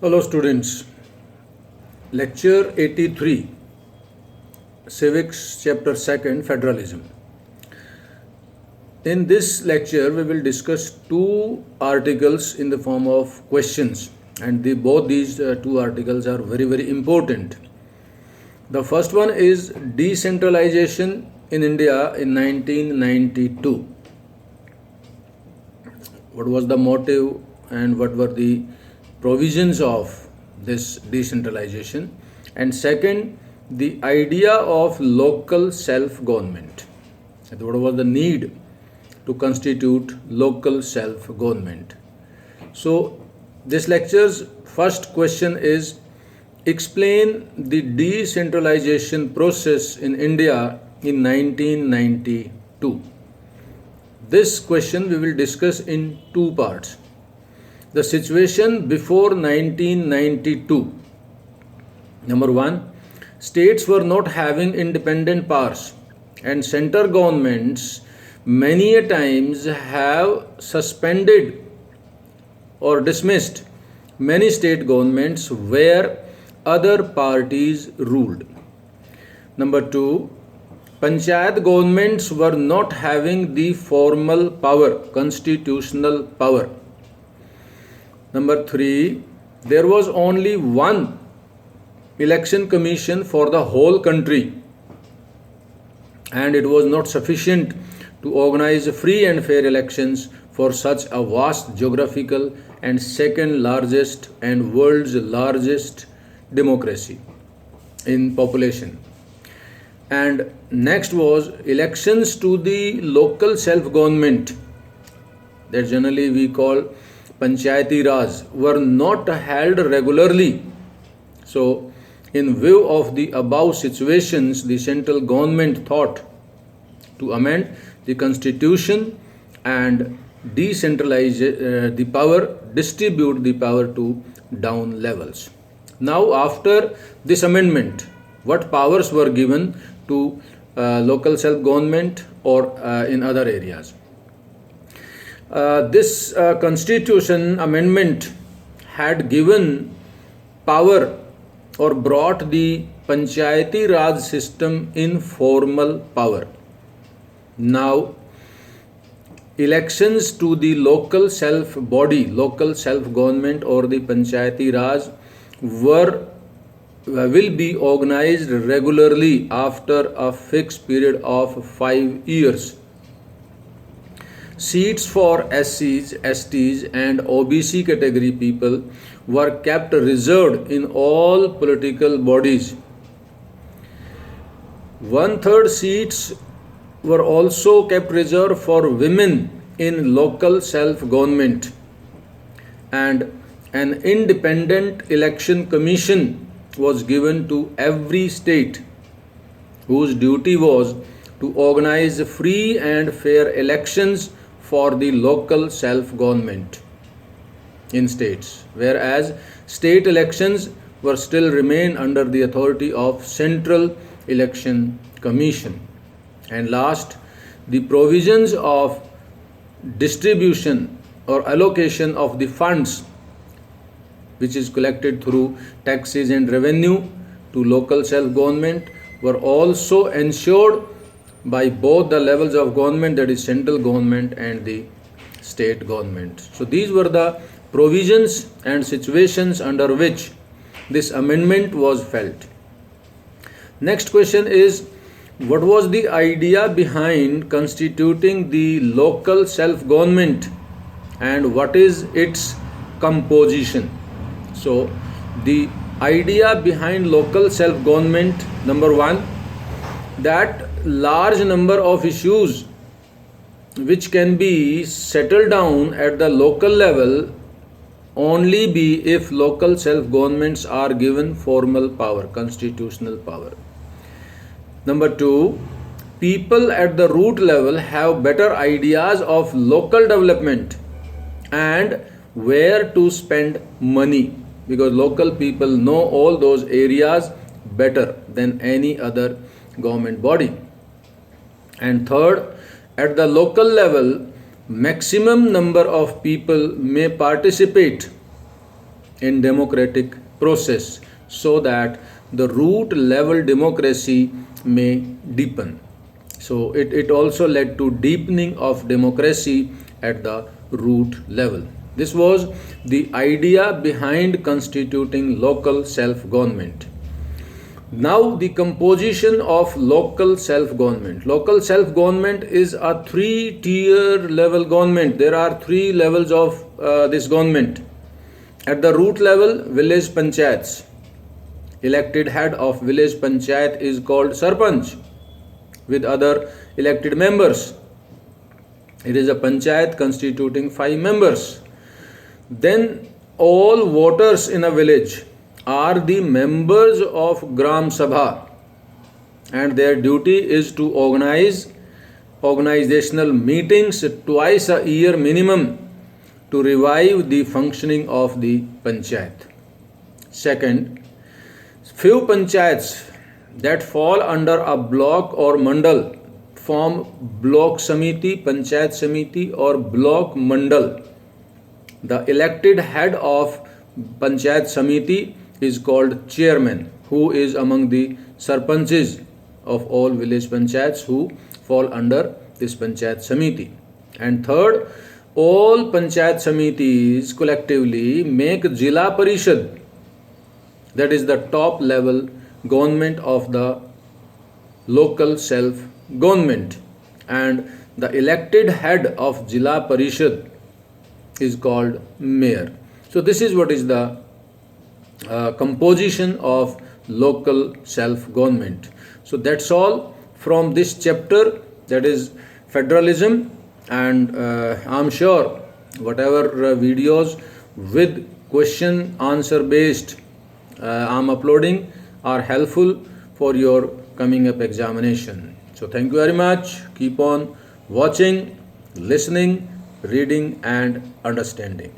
Hello students, lecture 83, civics chapter 2nd, federalism. In this lecture we will discuss two articles in the form of questions, and both these two articles are very important. The first one is decentralization in India in 1992. What was the motive and what were the provisions of this decentralization? And second, the idea of local self-government. What was the need to constitute local self-government? So this lecture's first question is, explain the decentralization process in India in 1992. This question we will discuss in two parts. The situation before 1992. Number one, states were not having independent powers, and center governments many a times have suspended or dismissed many state governments where other parties ruled. Number two, panchayat governments were not having the formal power, constitutional power. Number three, there was only one election commission for the whole country, and it was not sufficient to organize free and fair elections for such a vast geographical and second largest and world's largest democracy in population. And next was elections to the local self-government, that generally we call panchayati were not held regularly. So in view of the above situations, the central government thought to amend the constitution and decentralize the power, distribute the power to down levels. Now after this amendment, what powers were given to local self-government or in other areas? This constitution amendment had given power or brought the panchayati raj system in formal power. Now elections to the local self body, local self-government or the panchayati raj will be organized regularly after a fixed period of 5 years. Seats for SCs, STs and OBC category people were kept reserved in all political bodies. 1/3 seats were also kept reserved for women in local self-government, and an independent election commission was given to every state, whose duty was to organize free and fair elections for the local self-government in states, whereas state elections were still remain under the authority of Central Election Commission. And last, the provisions of distribution or allocation of the funds which is collected through taxes and revenue to local self-government were also ensured by both the levels of government, that is central government and the state government. So these were the provisions and situations under which this amendment was felt. Next question is, what was the idea behind constituting the local self-government and what is its composition? So the idea behind local self-government, number one, that large number of issues which can be settled down at the local level only be if local self-governments are given formal power, constitutional power. Number two, people at the root level have better ideas of local development and where to spend money, because local people know all those areas better than any other government body. And third, at the local level, maximum number of people may participate in democratic process so that the root level democracy may deepen. So it also led to deepening of democracy at the root level. This was the idea behind constituting local self-government. Now the composition of local self-government. Local self-government is a three-tier level government. There are three levels of this government. At the root level, village panchayats. Elected head of village panchayat is called sarpanch with other elected members. It is a panchayat constituting 5 members. Then all voters in a village are the members of Gram Sabha, and their duty is to organize organizational meetings twice a year minimum to revive the functioning of the panchayat. Second, few panchayats that fall under a block or mandal form block samiti, panchayat samiti or block mandal. The elected head of panchayat samiti is called chairman, who is among the sarpanches of all village panchayats who fall under this panchayat samiti. And third, all panchayat samitis collectively make Jila Parishad, that is the top level government of the local self government, and the elected head of Jila Parishad is called mayor. So this is what is the composition of local self government. So that's all from this chapter, that is federalism, and I'm sure whatever videos with question answer based I'm uploading are helpful for your coming up examination. So thank you very much. Keep on watching, listening, reading and understanding.